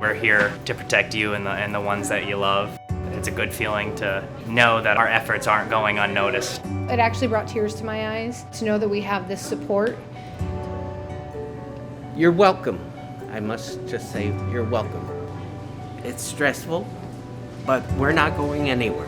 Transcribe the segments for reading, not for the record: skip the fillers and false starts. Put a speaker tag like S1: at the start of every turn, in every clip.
S1: We're here to protect you and the ones that you love. It's a good feeling to know that our efforts aren't going unnoticed.
S2: It actually brought tears to my eyes to know that we have this support.
S3: You're welcome. I must just say, you're welcome. It's stressful, but we're not going anywhere.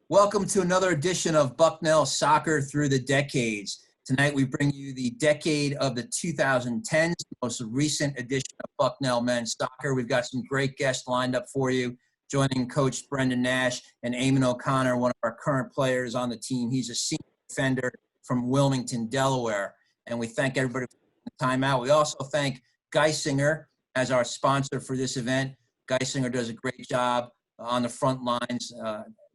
S4: Welcome to another edition of Bucknell Soccer Through the Decades. Tonight we bring you the decade of the 2010s, most recent edition of Bucknell Men's Soccer. We've got some great guests lined up for you, joining Coach Brendan Nash and Eamon O'Connor, one of our current players on the team. He's a senior defender from Wilmington, Delaware, and we thank everybody for the time out. We also thank Geisinger as our sponsor for this event. Geisinger does a great job on the front lines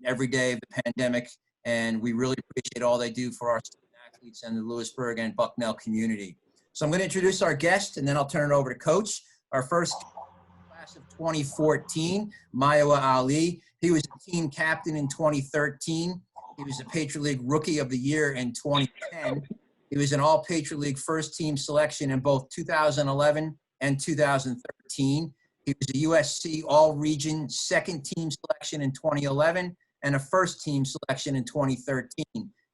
S4: every day of the pandemic, and we really appreciate all they do for our athletes and the Lewisburg and Bucknell community. So I'm going to introduce our guest, and then I'll turn it over to Coach. Our first class of 2014, Mayowa Ali. He was the team captain in 2013. He was the Patriot League Rookie of the Year in 2010. He was an All-Patriot League first-team selection in both 2011 and 2013. He was a USC All-Region second-team selection in 2011 and a first-team selection in 2013.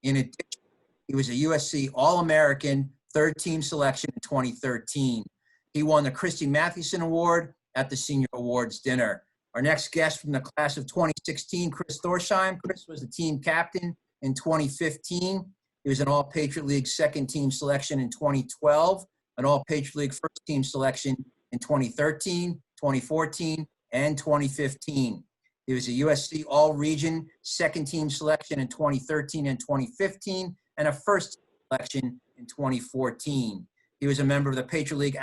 S4: In addition, he was a USC All-American third-team selection in 2013. He won the Kristy Mathewson Award at the Senior Awards Dinner. Our next guest from the class of 2016, Chris Thorsheim. Chris was the team captain in 2015. He was an All-Patriot League second-team selection in 2012, an All-Patriot League first-team selection in 2013, 2014, and 2015. He was a USC All-Region second-team selection in 2013 and 2015, and a first selection in 2014. He was a member of the Patriot League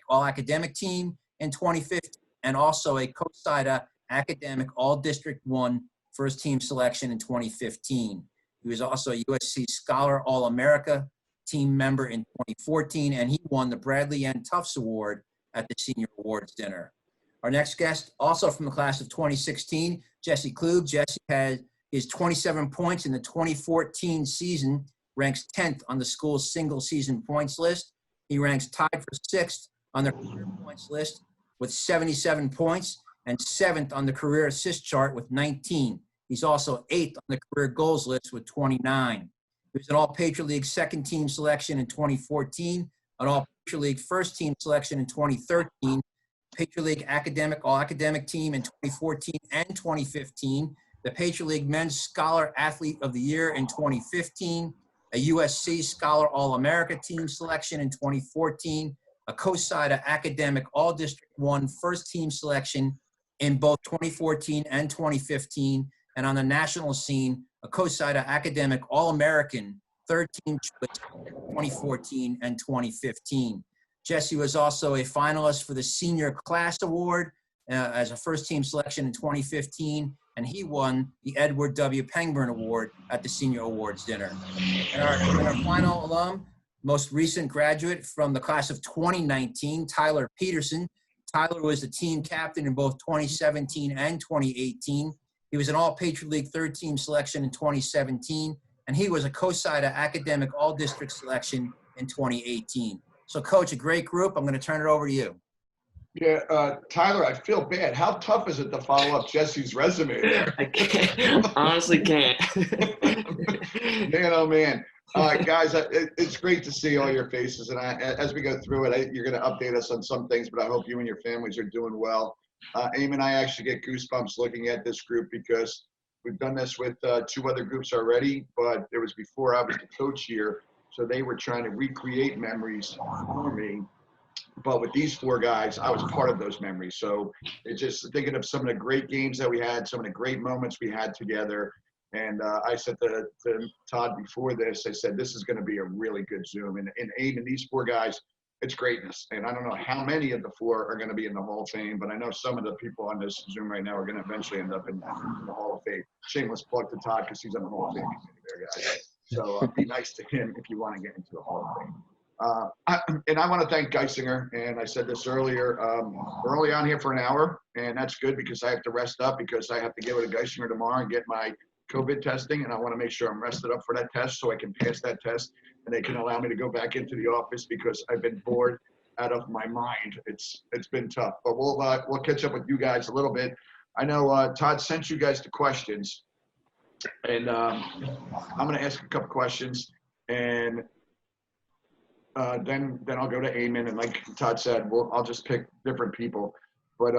S4: All-Academic team in 2015, and also a COSIDA Academic All-District 1 first-team selection in 2015. He was also a USC Scholar All-America team member in 2014, and he won the Bradley N. Tufts Award at the Senior Awards Dinner. Our next guest, also from the class of 2016, Jesse Klug. Jesse had his 27 points in the 2014 season, ranks 10th on the school's single-season points list. He ranks tied for 6th on the career points list with 77 points and 7th on the career assist chart with 19. He's also 8th on the career goals list with 29. He was an All-Patriot League second-team selection in 2014, an All-Patriot League first-team selection in 2013, Patriot League All-Academic team in 2014 and 2015, the Patriot League Men's Scholar Athlete of the Year in 2015, a USC Scholar All-America team selection in 2014, a COSIDA Academic All-District 1 first-team selection in both 2014 and 2015, and on the national scene, a COSIDA Academic All-American third-team choice in 2014 and 2015. Jesse was also a finalist for the Senior Class Award as a first-team selection in 2015, and he won the Edward W. Pangburn Award at the Senior Awards Dinner. And our final alum, most recent graduate from the class of 2019, Tyler Peterson. Tyler was the team captain in both 2017 and 2018. He was an All-Patriot League third-team selection in 2017, and he was a COSIDA Academic All-District selection in 2018. So, Coach, a great group. I'm going to turn it over to you.
S5: Yeah, Tyler, I feel bad. How tough is it to follow up Jesse's resume there?
S6: I can't. Honestly can't.
S5: Man, oh, man. Guys, it's great to see all your faces. And as we go through it, you're going to update us on some things, but I hope you and your families are doing well. Eamon and I actually get goosebumps looking at this group because we've done this with 2 other groups already, but it was before I was the coach here. So they were trying to recreate memories for me. But with these 4 guys, I was part of those memories. So it's just thinking of some of the great games that we had, some of the great moments we had together. And I said to Todd before this, I said, this is going to be a really good Zoom. And Abe and these 4 guys, it's greatness. And I don't know how many of the 4 are going to be in the Hall of Fame, but I know some of the people on this Zoom right now are going to eventually end up in the Hall of Fame. Shameless plug to Todd because he's on the Hall of Fame committee there, guys. So be nice to him if you want to get into the Hall of Fame. And I want to thank Geisinger, and I said this earlier, we're only on here for an hour, and that's good because I have to rest up because I have to go to Geisinger tomorrow and get my COVID testing, and I want to make sure I'm rested up for that test so I can pass that test, and they can allow me to go back into the office because I've been bored out of my mind. It's been tough, but we'll catch up with you guys a little bit. I know Todd sent you guys the questions, and I'm going to ask a couple questions, and then I'll go to Eamon, and like Todd said, I'll just pick different people. But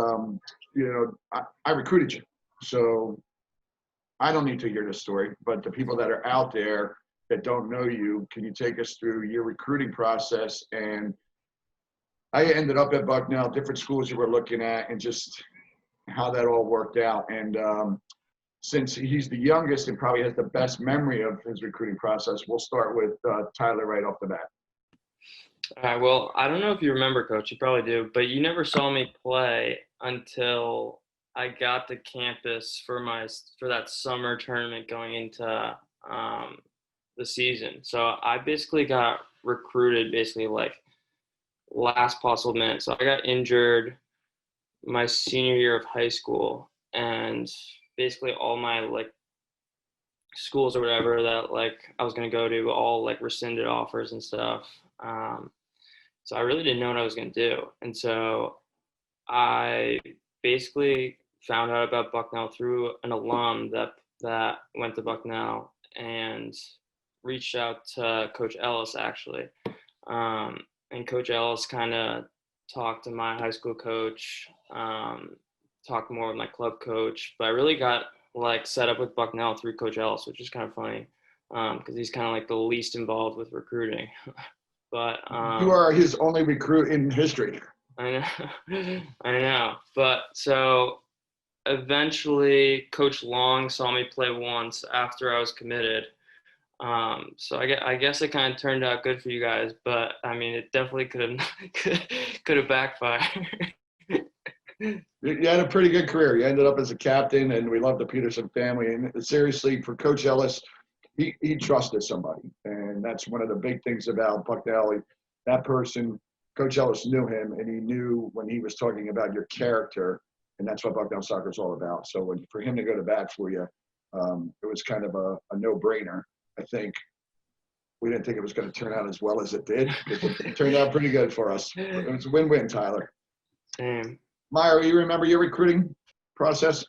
S5: I recruited you, so I don't need to hear this story. But the people that are out there that don't know you, can you take us through your recruiting process and how you ended up at Bucknell, different schools you were looking at, and just how that all worked out? And since he's the youngest and probably has the best memory of his recruiting process, we'll start with Tyler right off the bat.
S6: All right, well, I don't know if you remember, Coach. You probably do, but you never saw me play until I got to campus for that summer tournament going into the season. So I basically got recruited like last possible minute. So I got injured my senior year of high school, and basically all my like schools or whatever that like I was going to go to all like rescinded offers and stuff. So I really didn't know what I was going to do. And so I basically found out about Bucknell through an alum that went to Bucknell and reached out to Coach Ellis, actually. And Coach Ellis kind of talked to my high school coach, talked more with my club coach. But I really got like set up with Bucknell through Coach Ellis, which is kind of funny because he's kind of like the least involved with recruiting. But
S5: you are his only recruit in history.
S6: I know. But so eventually Coach Long saw me play once after I was committed. So I guess it kind of turned out good for you guys, but I mean, it definitely could have backfired.
S5: You had a pretty good career. You ended up as a captain, and we love the Peterson family. And seriously, for Coach Ellis, he trusted somebody, and that's one of the big things about Bucknell. That person, Coach Ellis, knew him, and he knew when he was talking about your character, and that's what Bucknell soccer is all about. So for him to go to bat for you, it was kind of a no-brainer. I think we didn't think it was going to turn out as well as it did. It turned out pretty good for us. It was a win-win, Tyler. Meyer, you remember your recruiting process?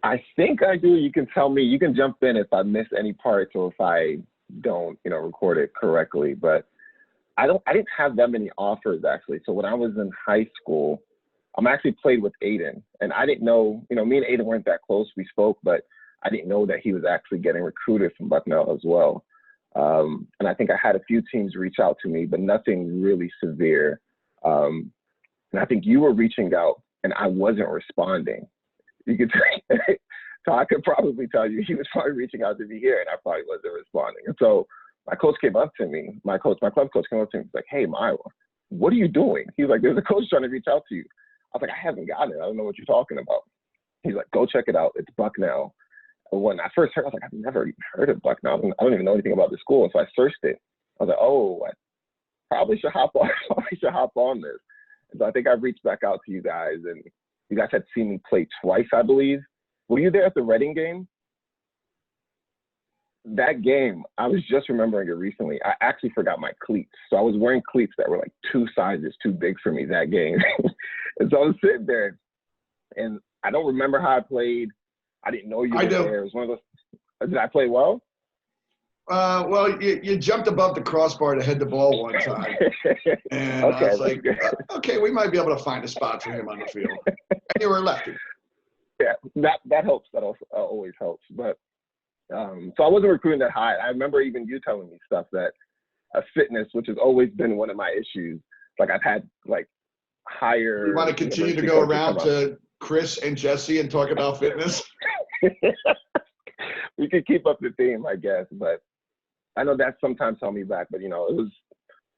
S7: I think I do. You can tell me. You can jump in if I miss any parts or if I don't, record it correctly. But I didn't have that many offers actually. So when I was in high school, I actually played with Aiden, and I didn't know. Me and Aiden weren't that close. We spoke, but I didn't know that he was actually getting recruited from Bucknell as well. And I think I had a few teams reach out to me, but nothing really severe. And I think you were reaching out, and I wasn't responding. You could say, so I could probably tell you he was probably reaching out to me here, and I probably wasn't responding. And so my coach came up to me, my club coach came up to me, he's like, "Hey, Myra, what are you doing?" He was like, "There's a coach trying to reach out to you." I was like, "I haven't gotten it. I don't know what you're talking about." He's like, "Go check it out. It's Bucknell." And when I first heard, I was like, "I've never even heard of Bucknell. I don't even know anything about the school." And so I searched it. I was like, "Oh, I probably should hop on this." And so I think I reached back out to you guys, and you guys had seen me play twice, I believe. Were you there at the Reading game? That game, I was just remembering it recently. I actually forgot my cleats. So I was wearing cleats that were like 2 sizes too big for me that game. And so I was sitting there, and I don't remember how I played. I didn't know you were there. It was one of those. Did I play well?
S5: Well, you jumped above the crossbar to head the ball one time. And
S7: okay,
S5: I was like, okay, we might be able to find a spot for him on the field. And you were a lefty.
S7: Yeah, that helps. That also always helps. But so I wasn't recruiting that high. I remember even you telling me stuff that fitness, which has always been one of my issues. Like I've had like higher.
S5: You want to continue to go around to Chris and Jesse and talk about fitness?
S7: We could keep up the theme, I guess, but I know that sometimes held me back. But it was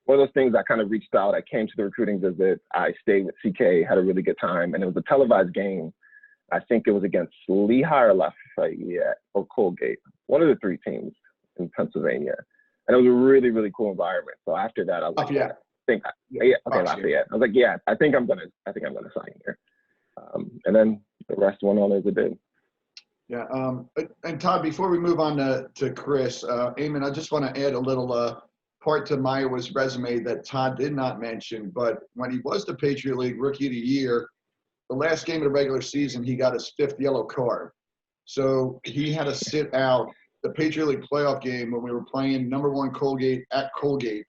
S7: one of those things. I kind of reached out. I came to the recruiting visit. I stayed with CK, had a really good time, and it was a televised game. I think it was against Lehigh or Lafayette or Colgate, one of the 3 teams in Pennsylvania, and it was a really, really cool environment. So after that, I was
S5: Lafayette.
S7: Lafayette. I was like, yeah, I think I'm gonna sign here. And then the rest went on as it did.
S5: Yeah. And Todd, before we move on to Chris, Eamon, I just want to add a little part to Mayowa's resume that Todd did not mention, but when he was the Patriot League Rookie of the Year, the last game of the regular season, he got his 5th yellow card. So he had to sit out the Patriot League playoff game when we were playing #1 Colgate at Colgate,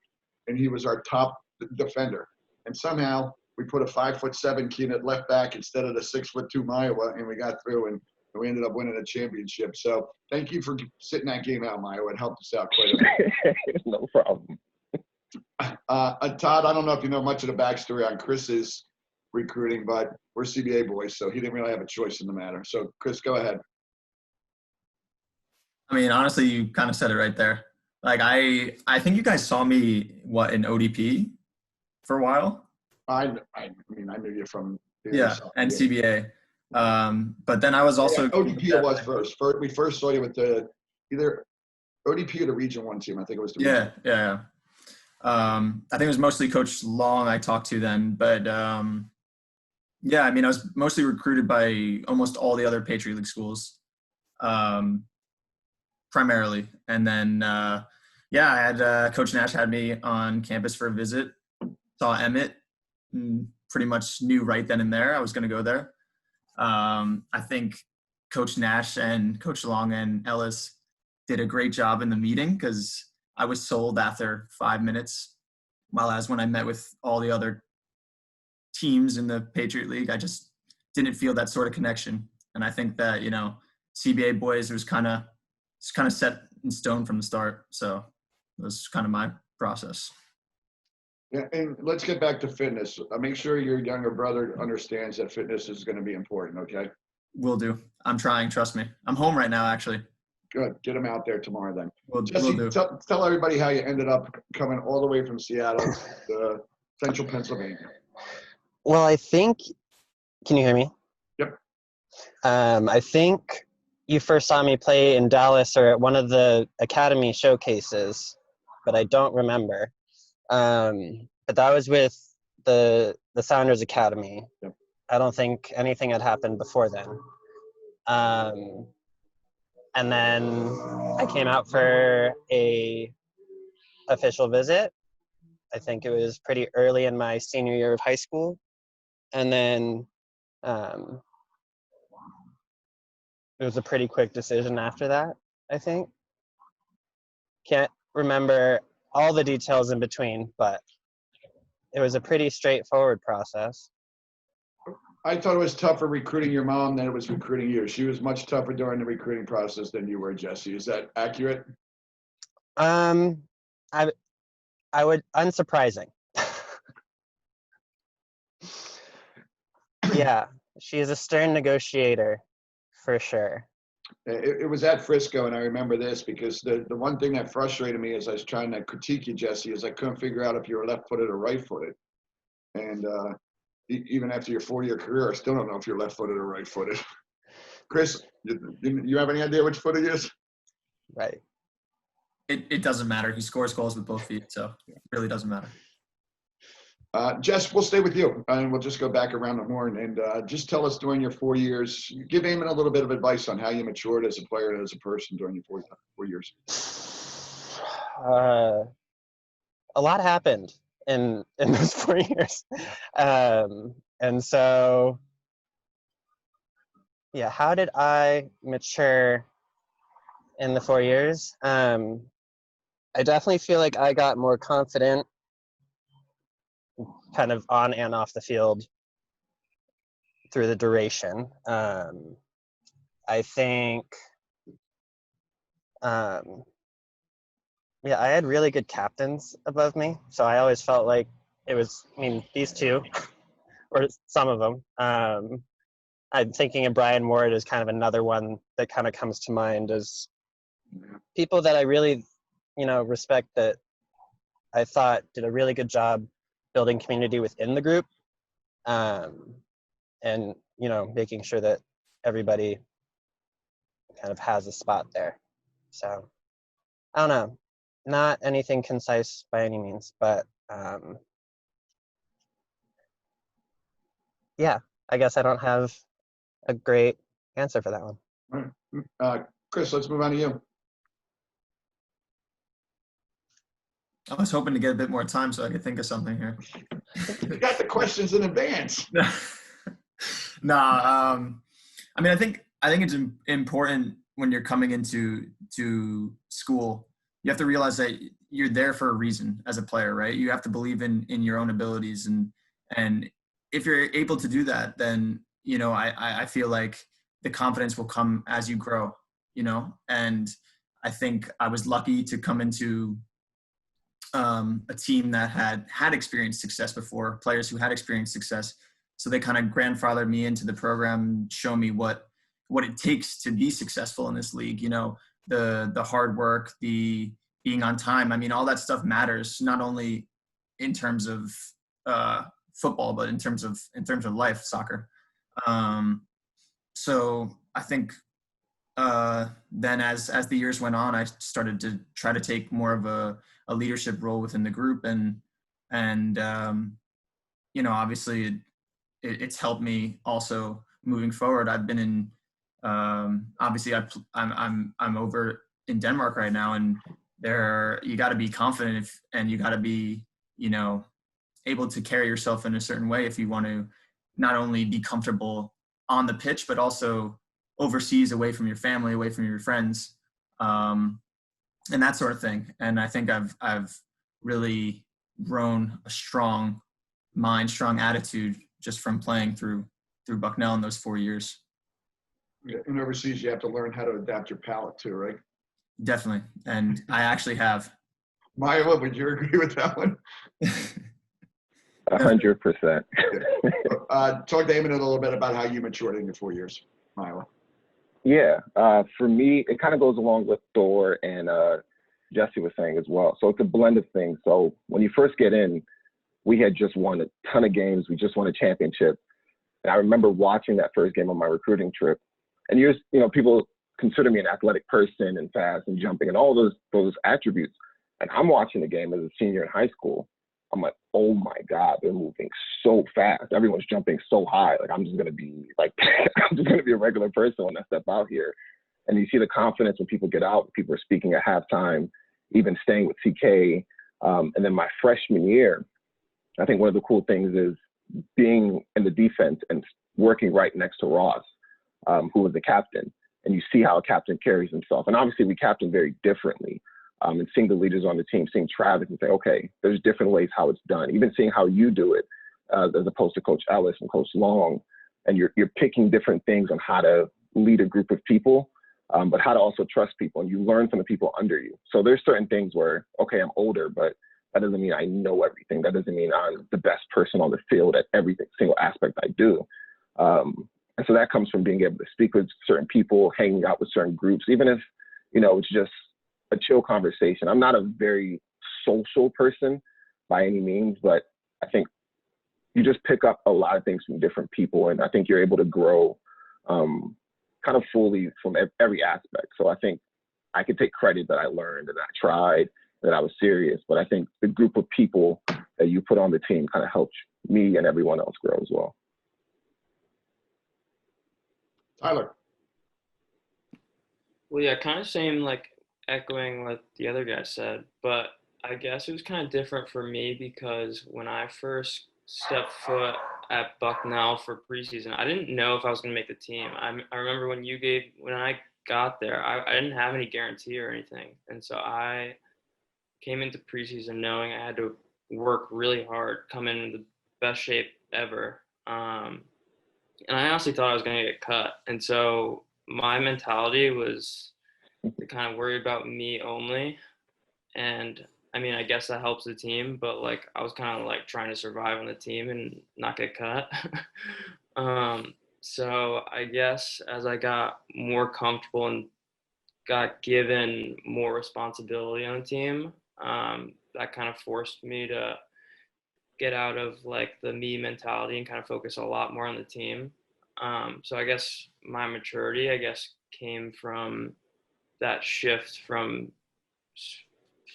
S5: and he was our top defender. And somehow we put a 5'7" kid at left back instead of the 6'2" Mayowa, and we got through, and we ended up winning a championship. So thank you for sitting that game out, Mayowa. It helped us out quite a bit.
S7: No problem.
S5: Todd, I don't know if you know much of the backstory on Chris's recruiting, but we're CBA boys, so he didn't really have a choice in the matter. So, Chris, go ahead.
S8: I mean, honestly, you kind of said it right there. Like, I think you guys saw me, in ODP for a while?
S5: I mean, I knew you from
S8: yeah, and CBA. But then I was also
S5: ODP was first. We first saw you with the either ODP or the Region 1 team. I think it was the Region.
S8: Yeah. I think it was mostly Coach Long I talked to then, but yeah, I mean, I was mostly recruited by almost all the other Patriot League schools, primarily. And then, I had Coach Nash had me on campus for a visit, saw Emmett, and pretty much knew right then and there I was going to go there. I think Coach Nash and Coach Long and Ellis did a great job in the meeting because I was sold after 5 minutes, while as when I met with all the other teams in the Patriot League, I just didn't feel that sort of connection. And I think that, CBA boys was kind of set in stone from the start. So it was kind of my process.
S5: Yeah, and let's get back to fitness. Make sure your younger brother understands that fitness is going to be important, okay?
S8: Will do. I'm trying, trust me. I'm home right now, actually.
S5: Good. Get him out there tomorrow then.
S8: Jesse,
S5: Will do. Tell everybody how you ended up coming all the way from Seattle to central Pennsylvania.
S9: Well, I think, can you hear me?
S5: Yep.
S9: I think you first saw me play in Dallas or at one of the academy showcases, but I don't remember. But that was with the Sounders Academy.
S5: Yep.
S9: I don't think anything had happened before then. And then I came out for a official visit. I think it was pretty early in my senior year of high school. And then it was a pretty quick decision after that, I think. Can't remember all the details in between, but it was a pretty straightforward process.
S5: I thought it was tougher recruiting your mom than it was recruiting you. She was much tougher during the recruiting process than you were, Jesse. Is that accurate?
S9: I would, unsurprising. Yeah, she is a stern negotiator, for sure.
S5: It was at Frisco, and I remember this because the one thing that frustrated me as I was trying to critique you, Jesse, is I couldn't figure out if you were left-footed or right-footed. And even after your 4-year career, I still don't know if you're left-footed or right-footed. Chris, you have any idea which foot it is?
S9: Right.
S8: It doesn't matter. He scores goals with both feet, so it really doesn't matter.
S5: Jess, we'll stay with you, and we'll just go back around the horn. And just tell us during your 4 years, give Eamon a little bit of advice on how you matured as a player and as a person during your 4 years.
S9: A lot happened in those 4 years. And so, yeah, how did I mature in the 4 years? I definitely feel like I got more confident kind of on and off the field through the duration. I think, I had really good captains above me. So I always felt like it was, these two, or some of them. I'm thinking of Brian Ward as kind of another one that kind of comes to mind as people that I really, respect, that I thought did a really good job building community within the group, and making sure that everybody kind of has a spot there. So I don't know, not anything concise by any means, but yeah, I guess I don't have a great answer for that one.
S5: All right. Chris, let's move on to you.
S8: I was hoping to get a bit more time so I could think of something here.
S5: You got the questions in advance.
S8: Nah, I mean, I think it's important when you're coming into school. You have to realize that you're there for a reason as a player, right? You have to believe in your own abilities, and if you're able to do that, then I feel like the confidence will come as you grow, and I think I was lucky to come into a team that had experienced success before, players who had experienced success. So they kind of grandfathered me into the program, show me what it takes to be successful in this league. The hard work, the being on time. I mean, all that stuff matters, not only in terms of football, but in terms of life, soccer. So I think then as the years went on, I started to try to take more of a leadership role within the group, and obviously it's helped me also moving forward. I've been in obviously I'm over in Denmark right now, and you got to be confident and you got to be able to carry yourself in a certain way if you want to not only be comfortable on the pitch but also overseas, away from your family, away from your friends, and that sort of thing. And I think I've really grown a strong mind, strong attitude just from playing through Bucknell in those 4 years.
S5: Yeah, and overseas, you have to learn how to adapt your palate too, right?
S8: Definitely, and I actually have.
S5: Maya, would you agree with that one?
S7: 100%.
S5: Talk to Eamon a little bit about how you matured in your 4 years, Maya.
S7: Yeah, for me, it kind of goes along with Thor and Jesse was saying as well. So it's a blend of things. So when you first get in, we had just won a ton of games. We just won a championship. And I remember watching that first game on my recruiting trip. And people consider me an athletic person and fast and jumping and all those attributes. And I'm watching the game as a senior in high school. I'm like, oh my God, they're moving so fast. Everyone's jumping so high. Like, I'm just going to be a regular person when I step out here. And you see the confidence when people get out, people are speaking at halftime, even staying with CK. And then my freshman year, I think one of the cool things is being in the defense and working right next to Ross, who was the captain. And you see how a captain carries himself. And obviously we captain very differently. And seeing the leaders on the team, seeing Travis and say, okay, there's different ways how it's done. Even seeing how you do it as opposed to Coach Ellis and Coach Long. And you're picking different things on how to lead a group of people, but how to also trust people. And you learn from the people under you. So there's certain things where, okay, I'm older, but that doesn't mean I know everything. That doesn't mean I'm the best person on the field at every single aspect I do. And so that comes from being able to speak with certain people, hanging out with certain groups, even if, it's just a chill conversation. I'm not a very social person by any means, but I think you just pick up a lot of things from different people. And I think you're able to grow kind of fully from every aspect. So I think I could take credit that I learned and I tried, that I was serious, but I think the group of people that you put on the team kind of helped me and everyone else grow as well.
S5: Tyler.
S6: Well, yeah, kind of same, like echoing what the other guy said, but I guess it was kind of different for me because when I first stepped foot at Bucknell for preseason, I didn't know if I was going to make the team. I remember when I got there, I didn't have any guarantee or anything. And so I came into preseason knowing I had to work really hard, come in the best shape ever. And I honestly thought I was going to get cut. And so my mentality was to kind of worry about me only. And I mean, I guess that helps the team, but like I was kind of like trying to survive on the team and not get cut. So I guess as I got more comfortable and got given more responsibility on the team, that kind of forced me to get out of like the me mentality and kind of focus a lot more on the team. So I guess my maturity, came from that shift from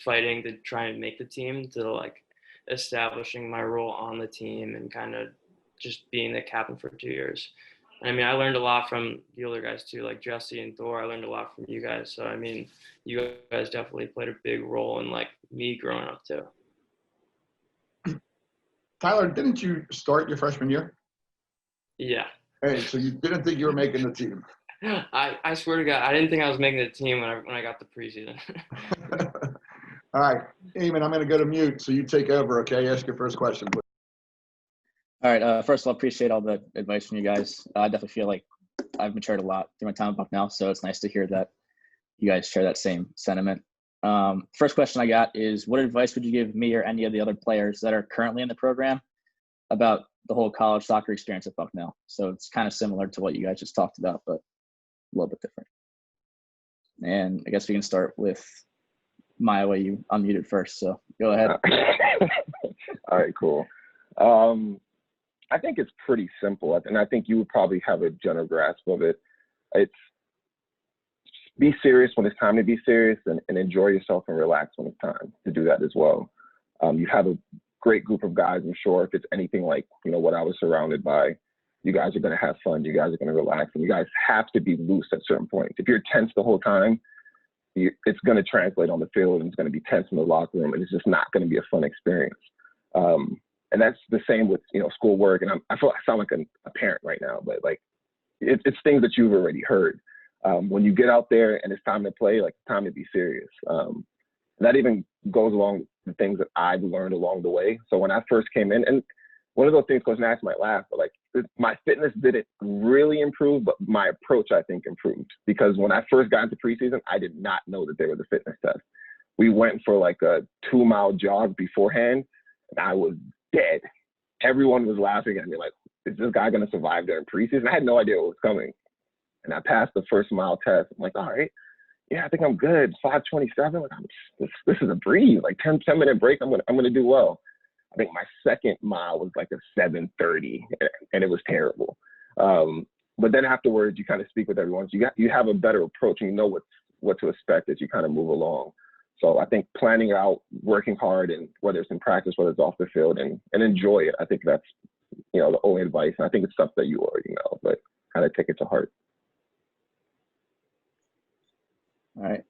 S6: fighting to try and make the team to like establishing my role on the team and kind of just being the captain for 2 years. I mean, I learned a lot from the older guys too, like Jesse and Thor. I learned a lot from you guys. So I mean, you guys definitely played a big role in like me growing up too.
S5: Tyler, didn't you start your freshman year?
S6: Yeah.
S5: Hey, so you didn't think you were making the team?
S6: I swear to God, I didn't think I was making the team when I got the preseason.
S5: All right, Eamon, I'm going to go to mute, so you take over, okay? Ask your first question, please.
S10: All right. First of all, appreciate all the advice from you guys. I definitely feel like I've matured a lot through my time at Bucknell, so it's nice to hear that you guys share that same sentiment. First question I got is, what advice would you give me or any of the other players that are currently in the program about the whole college soccer experience at Bucknell? So it's kind of similar to what you guys just talked about, but a little bit different. And I guess we can start with Maya. You unmuted first, so go ahead.
S7: All right, cool. I think it's pretty simple, and I think you would probably have a general grasp of it. It's be serious when it's time to be serious, and enjoy yourself and relax when it's time to do that as well. You have a great group of guys, I'm sure. If it's anything like, what I was surrounded by, you guys are going to have fun, you guys are going to relax, and you guys have to be loose at certain points. If you're tense the whole time, it's going to translate on the field, and it's going to be tense in the locker room, and it's just not going to be a fun experience. And that's the same with, schoolwork. And I feel I sound like a parent right now, but like it's things that you've already heard. When you get out there and it's time to play, like, it's time to be serious. And that even goes along the things that I've learned along the way. So when I first came in, and one of those things, Coach Nash might laugh, but like my fitness didn't really improve, but my approach, I think, improved. Because when I first got into preseason, I did not know that there was a fitness test. We went for like a 2-mile jog beforehand, and I was dead. Everyone was laughing at me like, is this guy going to survive during preseason? I had no idea what was coming. And I passed the first mile test. I'm like, all right, yeah, I think I'm good. 5:27. Like, this is a breeze. Like 10-minute break. I'm gonna do well. I think my second mile was like a 7:30, and it was terrible. But then afterwards, you kind of speak with everyone. So you have a better approach, and you know what to expect as you kind of move along. So I think planning out, working hard, and whether it's in practice, whether it's off the field, and enjoy it. I think that's, the only advice. And I think it's stuff that you already know, but kind of take it to heart.
S10: All right.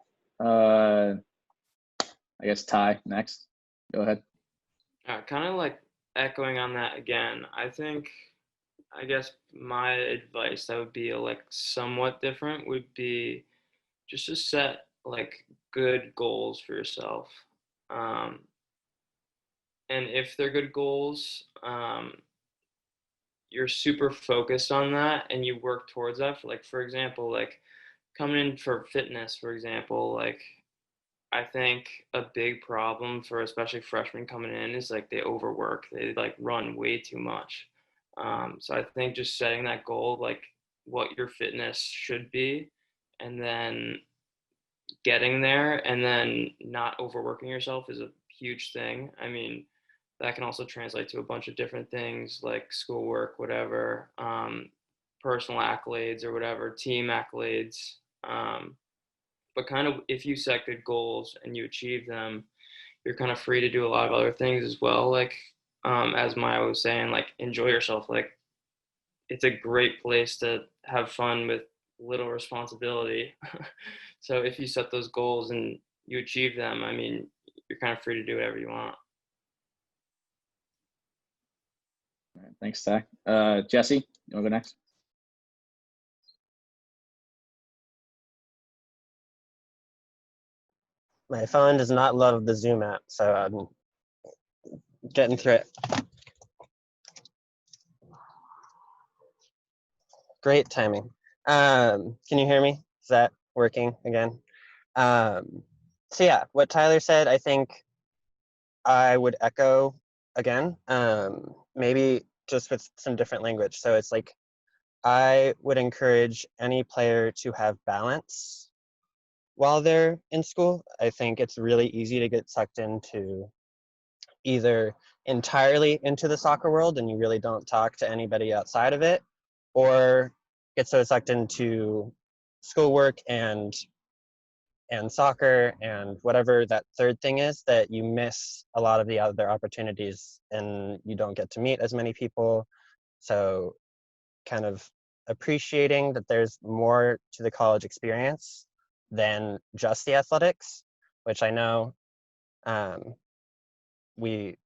S10: I guess Ty next. Go ahead.
S6: Kind of like echoing on that again. I guess my advice that would be like somewhat different would be just to set like good goals for yourself. And if they're good goals, you're super focused on that and you work towards that. For example, like coming in for fitness, for example, like I think a big problem for especially freshmen coming in is like they overwork, they like run way too much. So I think just setting that goal, like what your fitness should be, and then getting there and then not overworking yourself is a huge thing. I mean, that can also translate to a bunch of different things like schoolwork, whatever, personal accolades or whatever, team accolades. But kind of if you set good goals and you achieve them, you're kind of free to do a lot of other things as well. Like, as Maya was saying, like enjoy yourself. Like it's a great place to have fun with little responsibility. So if you set those goals and you achieve them, I mean, you're kind of free to do whatever you want.
S10: All right, thanks, Ty. Jesse, you want to go next?
S9: My phone does not love the Zoom app, so I'm getting through it. Great timing. Can you hear me? Is that working again? So yeah, what Tyler said, I think I would echo again, maybe just with some different language. So it's like, I would encourage any player to have balance while they're in school. I think it's really easy to get sucked into either entirely into the soccer world and you really don't talk to anybody outside of it, or get so sucked into schoolwork and soccer and whatever that third thing is that you miss a lot of the other opportunities and you don't get to meet as many people. So kind of appreciating that there's more to the college experience than just the athletics, which I know we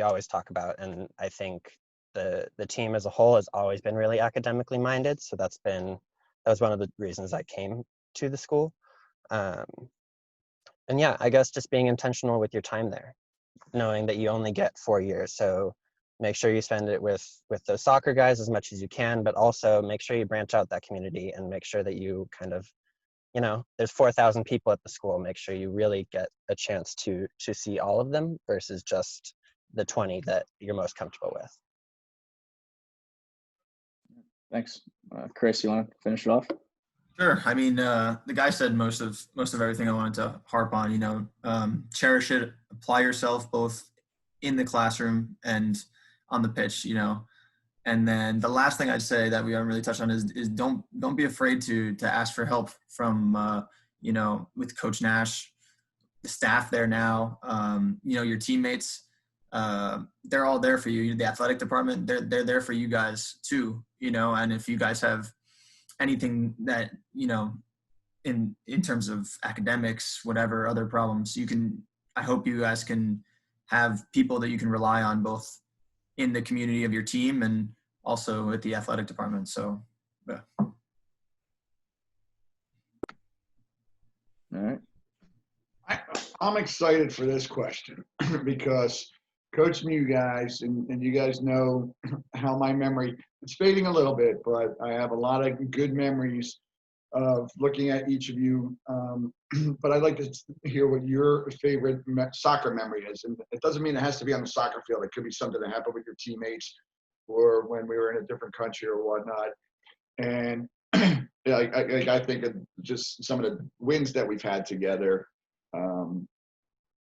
S9: always talk about, and I think the team as a whole has always been really academically minded. So that was one of the reasons I came to the school. And yeah, I guess just being intentional with your time there, knowing that you only get 4 years. So make sure you spend it with those soccer guys as much as you can, but also make sure you branch out that community and make sure that you kind of, there's 4,000 people at the school. Make sure you really get a chance to see all of them versus just the 20 that you're most comfortable with.
S10: Thanks. Chris, you want to finish it off?
S8: Sure. I mean, the guy said most of everything I wanted to harp on. Cherish it, apply yourself both in the classroom and on the pitch. And then the last thing I'd say that we haven't really touched on is don't be afraid to ask for help from with Coach Nash, the staff there now. Your teammates. They're all there for you. The athletic department, they're there for you guys too. And if you guys have anything that in terms of academics, whatever other problems, I hope you guys can have people that you can rely on both in the community of your team and also at the athletic department. So yeah.
S10: All right.
S5: I'm excited for this question because coaching you guys, and you guys know how my memory, it's fading a little bit, but I have a lot of good memories of looking at each of you. But I'd like to hear what your favorite soccer memory is. And it doesn't mean it has to be on the soccer field. It could be something that happened with your teammates or when we were in a different country or whatnot. And I think of just some of the wins that we've had together.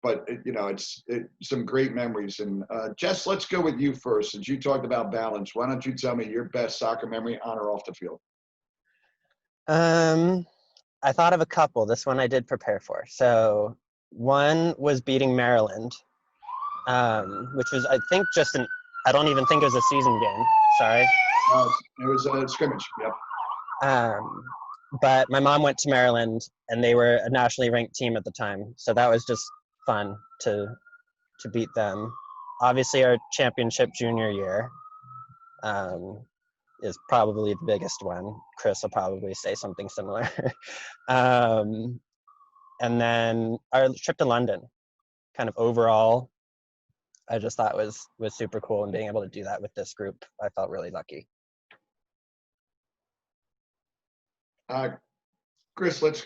S5: But it's some great memories. And Jess, let's go with you first. Since you talked about balance, why don't you tell me your best soccer memory on or off the field?
S9: I thought of a couple. This one I did prepare for. So one was beating Maryland, which was, I think, I don't even think it was a season game. Sorry.
S5: It was a scrimmage. Yep.
S9: But my mom went to Maryland, and they were a nationally ranked team at the time. So that was just fun to beat them. Obviously, our championship junior year is probably the biggest one. Chris will probably say something similar. And then our trip to London, kind of overall, I just thought was super cool, and being able to do that with this group, I felt really lucky.
S5: Chris, let's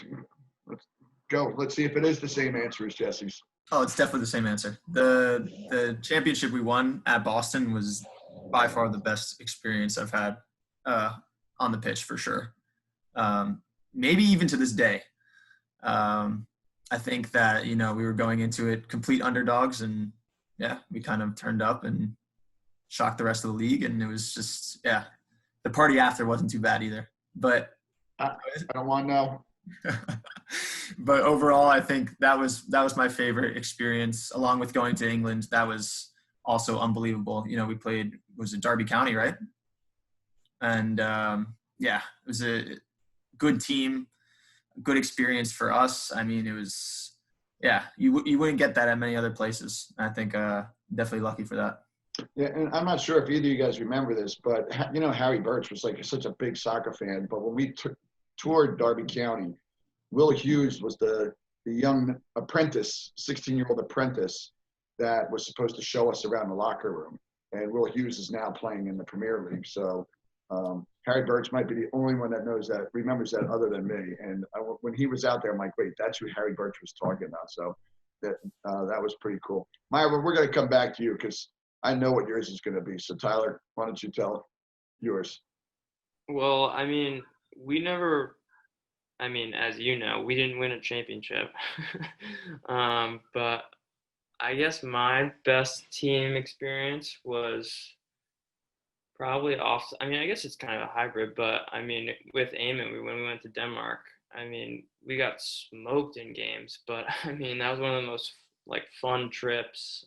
S5: go. Let's see if it is the same answer as Jesse's.
S8: Oh, it's definitely the same answer. The championship we won at Boston was by far the best experience I've had on the pitch, for sure. Maybe even to this day. I think that, we were going into it complete underdogs, and yeah, we kind of turned up and shocked the rest of the league. And it was just, yeah, the party after wasn't too bad either. But
S5: I don't want to know.
S8: But overall, I think that was my favorite experience, along with going to England. That was also unbelievable. We played, was it Derby County, right? And yeah, it was a good team, good experience for us. I mean, it was, yeah, you wouldn't get that at many other places. I think definitely lucky for that.
S5: Yeah, and I'm not sure if either of you guys remember this, but Harry Birch was like such a big soccer fan. But when we toured Derby County, Will Hughes was the young apprentice, 16-year-old apprentice that was supposed to show us around the locker room. And Will Hughes is now playing in the Premier League. So Harry Birch might be the only one that remembers that other than me. And when he was out there, I'm like, wait, that's who Harry Birch was talking about. So that was pretty cool. Myra, we're going to come back to you because I know what yours is going to be. So Tyler, why don't you tell yours?
S6: Well, I mean, as you know, we didn't win a championship. But I guess my best team experience was probably I guess it's kind of a hybrid, but with Eamon, when we went to Denmark, we got smoked in games, but that was one of the most fun trips.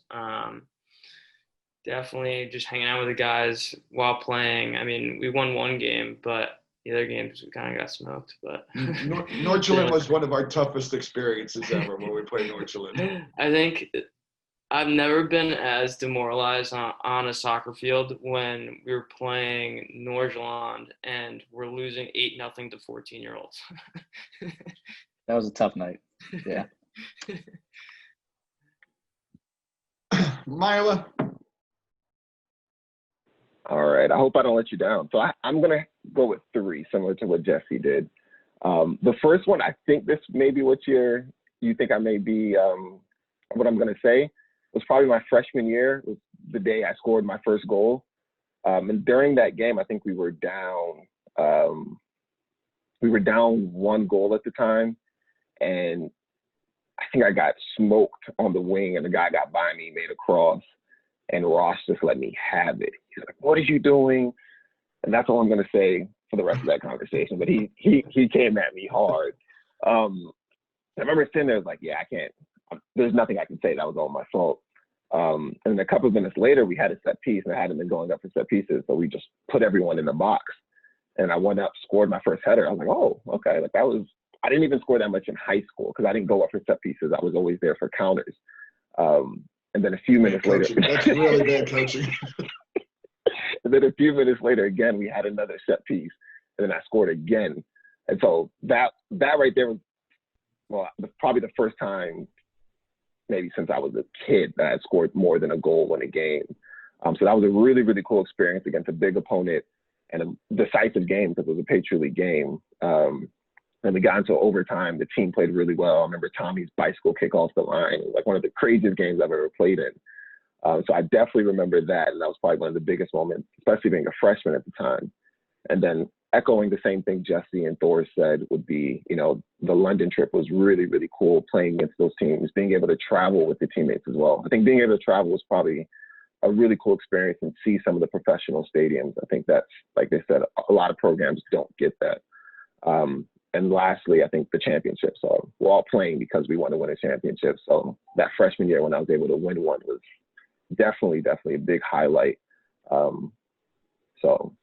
S6: definitely just hanging out with the guys while playing. I mean, we won one game, but the other games we kind of got smoked. But
S5: Nordsjælland was one of our toughest experiences ever when we played Nordsjælland.
S6: I think I've never been as demoralized on a soccer field when we were playing Nordsjælland and we're losing 8-0 to 14-year-olds.
S10: That was a tough night. Yeah.
S5: Mila.
S7: All right. I hope I don't let you down. So I'm going to go with 3, similar to what Jesse did. The first one, I think this may be what you think I may be, what I'm going to say, was probably my freshman year. It was the day I scored my first goal. And during that game, I think we were down 1 goal at the time. And I think I got smoked on the wing, and the guy got by me, made a cross, and Ross just let me have it. He's like, "What are you doing?" And that's all I'm going to say for the rest of that conversation. But he came at me hard. I remember sitting there, I was like, "Yeah, I can't. There's nothing I can say. That was all my fault." And then a couple of minutes later, we had a set piece, and I hadn't been going up for set pieces, so we just put everyone in the box. And I went up, scored my first header. I was like, "Oh, okay." Like I didn't even score that much in high school because I didn't go up for set pieces. I was always there for counters. And then a few minutes later,
S5: that's really bad coaching.
S7: And then a few minutes later, again, we had another set piece, and then I scored again. And so that right there was, probably the first time, maybe since I was a kid, that I had scored more than a goal in a game. So that was a really, really cool experience against a big opponent and a decisive game because it was a Patriot League game. And we got into overtime. The team played really well. I remember Tommy's bicycle kick off the line. It was like one of the craziest games I've ever played in. So I definitely remember that. And that was probably one of the biggest moments, especially being a freshman at the time. And then echoing the same thing Jesse and Thor said would be, the London trip was really, really cool playing against those teams, being able to travel with the teammates as well. I think being able to travel was probably a really cool experience and see some of the professional stadiums. I think that's, like they said, a lot of programs don't get that. And lastly, I think the championship. So we're all playing because we want to win a championship. So that freshman year when I was able to win one was definitely a big highlight. So,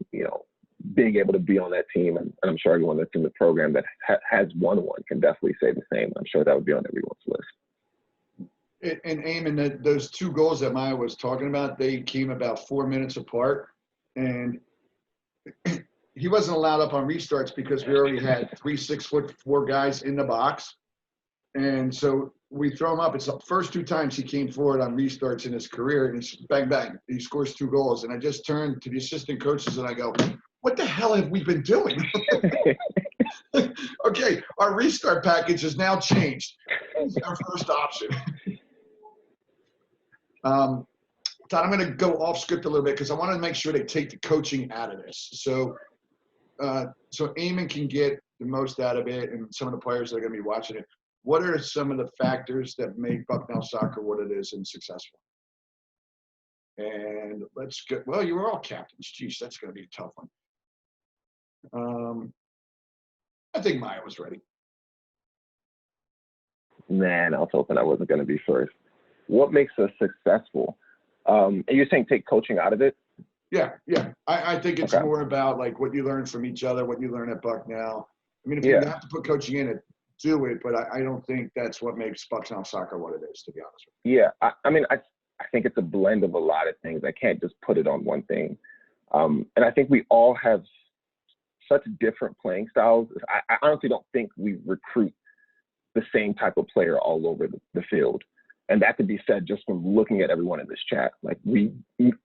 S7: being able to be on that team, and I'm sure everyone that's in the program that has won one can definitely say the same. I'm sure that would be on everyone's list.
S5: And Eamon, those 2 goals that Maya was talking about, they came about 4 minutes apart. And he wasn't allowed up on restarts because we already had 3 6'4" guys in the box. And so we throw him up. It's the first 2 times he came forward on restarts in his career, and it's bang, bang. He scores 2 goals. And I just turned to the assistant coaches and I go, "What the hell have we been doing?" Okay, our restart package has now changed. It's our first option. Todd, I'm going to go off script a little bit because I want to make sure they take the coaching out of this. So Eamon can get the most out of it, and some of the players that are going to be watching it. What are some of the factors that make Bucknell soccer what it is and successful? And let's go. Well, you were all captains. Geez, that's going to be a tough one. I think Maya was ready.
S7: Man, I was hoping I wasn't going to be first. What makes us successful? And you're saying take coaching out of it?
S5: Yeah. I think it's more about like what you learn from each other, what you learn at Bucknell. I mean, if you have to put coaching in it, do it, but I don't think that's what makes Bucknell soccer what it is, to be honest with you.
S7: Yeah, I think it's a blend of a lot of things. I can't just put it on one thing. And I think we all have such different playing styles. I honestly don't think we recruit the same type of player all over the field. And that could be said just from looking at everyone in this chat. Like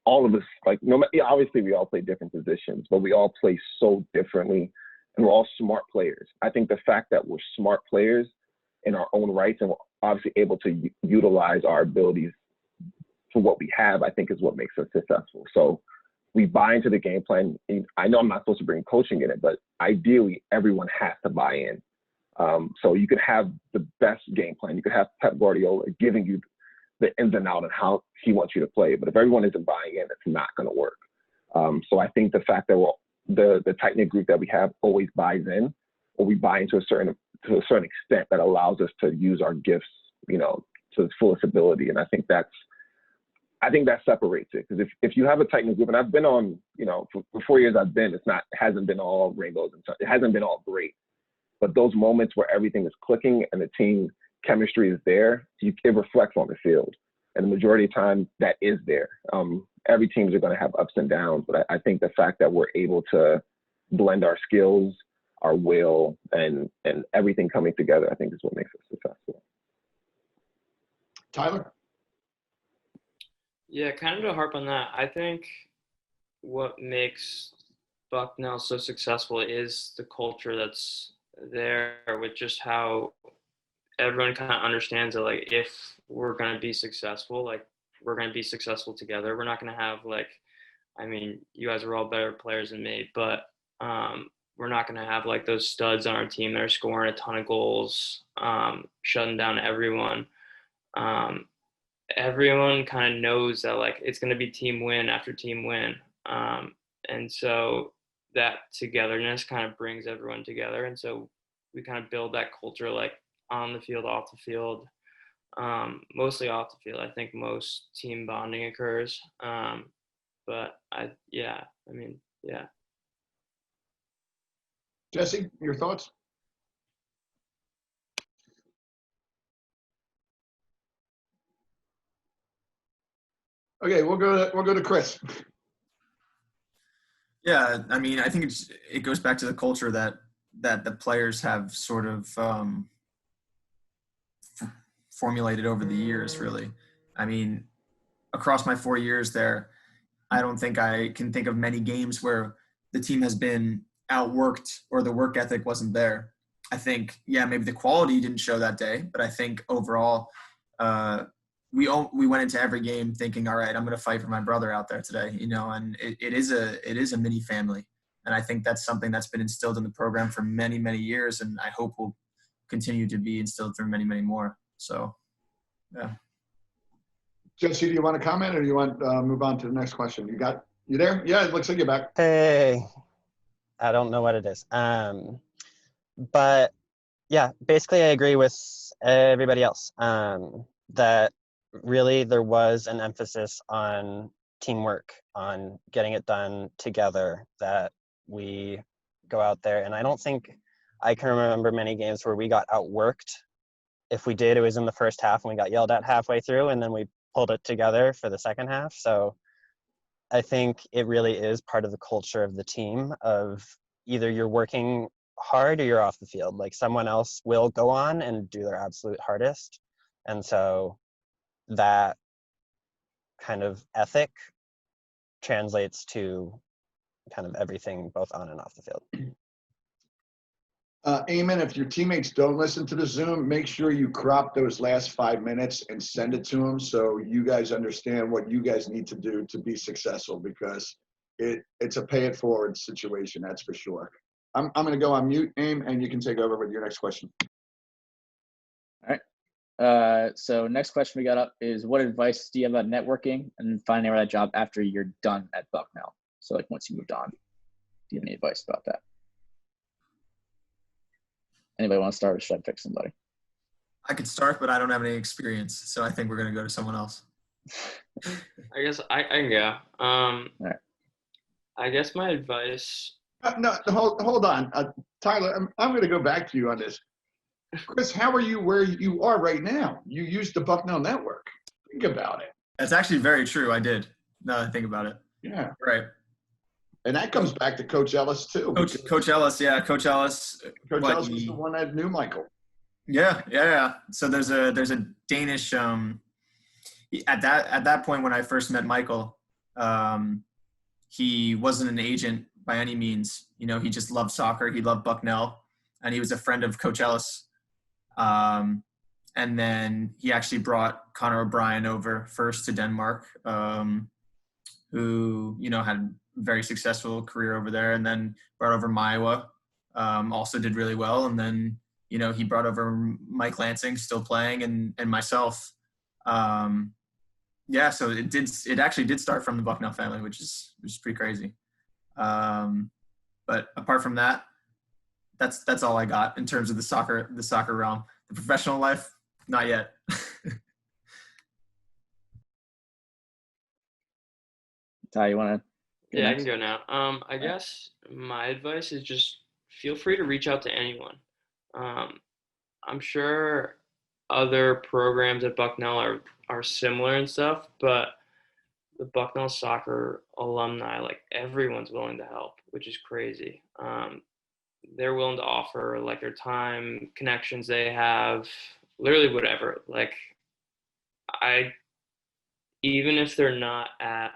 S7: all of us, obviously we all play different positions, but we all play so differently, and we're all smart players. I think the fact that we're smart players in our own rights and we're obviously able to utilize our abilities for what we have, I think is what makes us successful. So we buy into the game plan. I know I'm not supposed to bring coaching in it, but ideally everyone has to buy in. So you could have the best game plan. You could have Pep Guardiola giving you the ins and outs and how he wants you to play. But if everyone isn't buying in, it's not going to work. So I think the fact that the tight-knit group that we have always buys in, or we buy into to a certain extent that allows us to use our gifts, to its fullest ability. And I think that's I think that separates it, because if you have a tight knit group, and I've been on, for 4 years I've been, it hasn't been all rainbows and it hasn't been all great, but those moments where everything is clicking and the team chemistry is there, it reflects on the field, and the majority of time that is there. Every teams are going to have ups and downs, but I think the fact that we're able to blend our skills, our will, and everything coming together, I think is what makes us successful.
S5: Tyler?
S6: Yeah, kind of to harp on that, I think what makes Bucknell so successful is the culture that's there, with just how everyone kind of understands that, like, if we're going to be successful, like, we're going to be successful together. We're not going to have, like, I mean, you guys are all better players than me, but we're not going to have, like, those studs on our team that are scoring a ton of goals, shutting down everyone. Everyone kind of knows that, like, it's going to be team win after team win. And so that togetherness kind of brings everyone together. And so we kind of build that culture, like, on the field, off the field, mostly off the field. I think most team bonding occurs. But yeah.
S5: Jesse, your thoughts? Okay, we'll go to Chris.
S8: Yeah, I mean, I think it goes back to the culture that the players have sort of formulated over the years, really. I mean, across my 4 years there, I don't think I can think of many games where the team has been outworked or the work ethic wasn't there. I think, yeah, maybe the quality didn't show that day, but I think overall, we went into every game thinking, all right, I'm going to fight for my brother out there today, and it is a mini family. And I think that's something that's been instilled in the program for many, many years, and I hope will continue to be instilled through many, many more. So, yeah.
S5: Jesse, do you want to comment, or do you want to move on to the next question? You there? Yeah, it looks like you're back.
S9: Hey, I don't know what it is. But yeah, basically I agree with everybody else, that really there was an emphasis on teamwork, on getting it done together, that we go out there. And I don't think I can remember many games where we got outworked. If we did, it was in the first half and we got yelled at halfway through, and then we pulled it together for the second half. So I think it really is part of the culture of the team, of either you're working hard or you're off the field. Like, someone else will go on and do their absolute hardest. And so that kind of ethic translates to kind of everything both on and off the field.
S5: Eamon, if your teammates don't listen to the Zoom, make sure you crop those last 5 minutes and send it to them so you guys understand what you guys need to do to be successful, because it's a pay it forward situation, that's for sure. I'm going to go on mute, Aim, and you can take over with your next question.
S10: All right. So next question we got up is, what advice do you have about networking and finding the right job after you're done at Bucknell? So, like, once you moved on, do you have any advice about that? Anybody want to start, or should I pick somebody?
S8: I could start, but I don't have any experience, so I think we're going to go to someone else.
S6: I guess I can go.
S10: All right.
S6: I guess my advice.
S5: No, hold on. Tyler, I'm going to go back to you on this. Chris, how are you where you are right now? You used the Bucknell Network. Think about it.
S8: That's actually very true. I did. Now that I think about it.
S5: Yeah.
S8: Right.
S5: And that comes back to Coach Ellis, too.
S8: Coach Ellis, yeah. Coach Ellis.
S5: Coach Ellis was the one that knew Michael.
S8: Yeah. So there's a Danish, at that point when I first met Michael, he wasn't an agent by any means. He just loved soccer. He loved Bucknell, and he was a friend of Coach Ellis. And then he actually brought Connor O'Brien over first to Denmark, who, had a very successful career over there, and then brought over Maiwa, also did really well. And then, he brought over Mike Lansing, still playing, and myself. So it actually did start from the Bucknell family, which is pretty crazy. But apart from that, that's all I got in terms of the soccer realm. The professional life, not yet.
S10: Ty, you want to?
S6: Yeah, I can go now. I guess my advice is just feel free to reach out to anyone. I'm sure other programs at Bucknell are similar and stuff, but the Bucknell soccer alumni, like everyone's willing to help, which is crazy. They're willing to offer like their time, connections they have, literally whatever. Like even if they're not at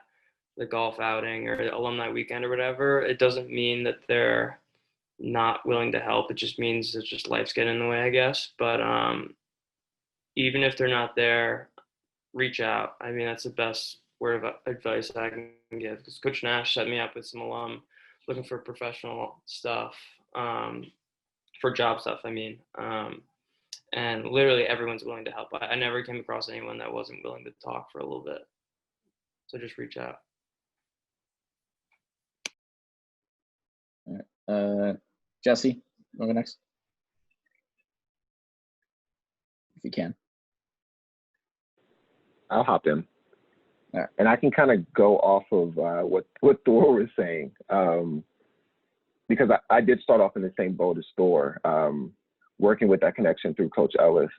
S6: the golf outing or the alumni weekend or whatever, it doesn't mean that they're not willing to help. It just means it's just life's getting in the way, I guess. But even if they're not there, reach out. I mean, that's the best word of advice I can give. Because Coach Nash set me up with some alum looking for professional stuff, for job stuff, I mean. And literally everyone's willing to help. I never came across anyone that wasn't willing to talk for a little bit. So just reach out.
S10: Jesse, want to go next? If you can.
S7: I'll hop in.
S10: All right.
S7: And I can kind of go off of what Thor was saying, because I did start off in the same boat as Thor, working with that connection through Coach Ellis.